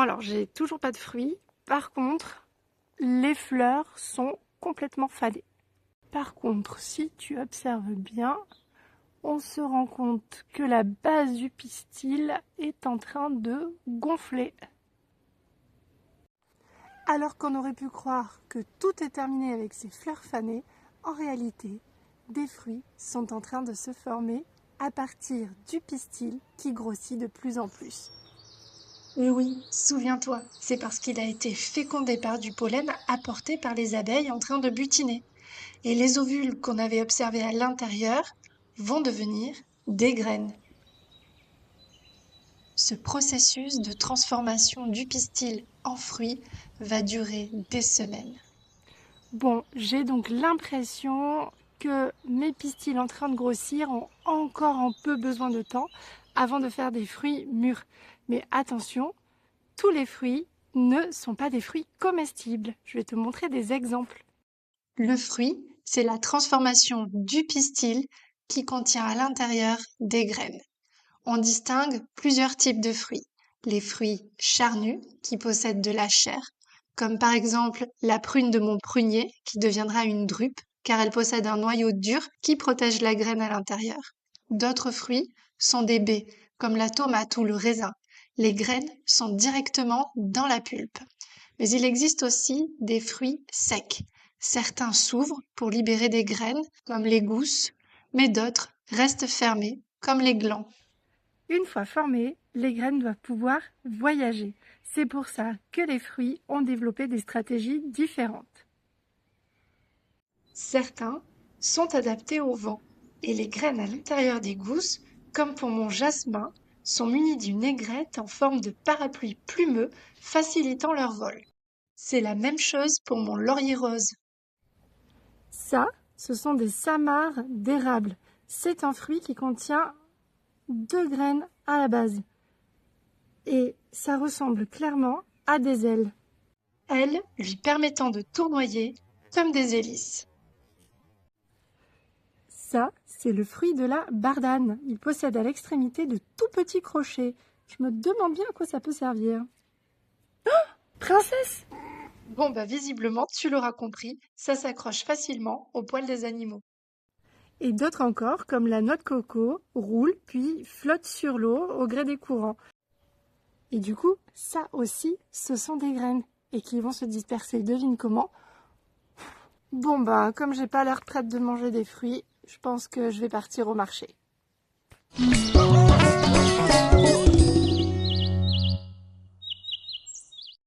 alors, j'ai toujours pas de fruits. Par contre, les fleurs sont complètement fanées. Par contre, si tu observes bien, on se rend compte que la base du pistil est en train de gonfler. Alors qu'on aurait pu croire que tout est terminé avec ces fleurs fanées, en réalité, des fruits sont en train de se former à partir du pistil qui grossit de plus en plus. Et oui, souviens-toi, c'est parce qu'il a été fécondé par du pollen apporté par les abeilles en train de butiner. Et les ovules qu'on avait observés à l'intérieur vont devenir des graines. Ce processus de transformation du pistil en fruit va durer des semaines. Bon, j'ai donc l'impression que mes pistils en train de grossir ont encore un peu besoin de temps avant de faire des fruits mûrs. Mais attention, tous les fruits ne sont pas des fruits comestibles. Je vais te montrer des exemples. Le fruit, c'est la transformation du pistil qui contient à l'intérieur des graines. On distingue plusieurs types de fruits. Les fruits charnus, qui possèdent de la chair, comme par exemple la prune de mon prunier, qui deviendra une drupe, car elle possède un noyau dur qui protège la graine à l'intérieur. D'autres fruits sont des baies, comme la tomate ou le raisin. Les graines sont directement dans la pulpe. Mais il existe aussi des fruits secs. Certains s'ouvrent pour libérer des graines, comme les gousses, mais d'autres restent fermés, comme les glands. Une fois formées, les graines doivent pouvoir voyager. C'est pour ça que les fruits ont développé des stratégies différentes. Certains sont adaptés au vent, et les graines à l'intérieur des gousses, comme pour mon jasmin, sont munies d'une aigrette en forme de parapluie plumeux facilitant leur vol. C'est la même chose pour mon laurier rose. Ça, ce sont des samarres d'érable. C'est un fruit qui contient 2 graines à la base. Et ça ressemble clairement à des ailes. Elles lui permettant de tournoyer comme des hélices. Ça, c'est le fruit de la bardane. Il possède à l'extrémité de tout petits crochets. Je me demande bien à quoi ça peut servir. Oh, princesse! Bon, visiblement, tu l'auras compris, ça s'accroche facilement aux poils des animaux. Et d'autres encore, comme la noix de coco, roulent puis flottent sur l'eau au gré des courants. Et du coup, ça aussi, ce sont des graines et qui vont se disperser. Devine comment? Bon, comme j'ai pas l'air prête de manger des fruits, je pense que je vais partir au marché.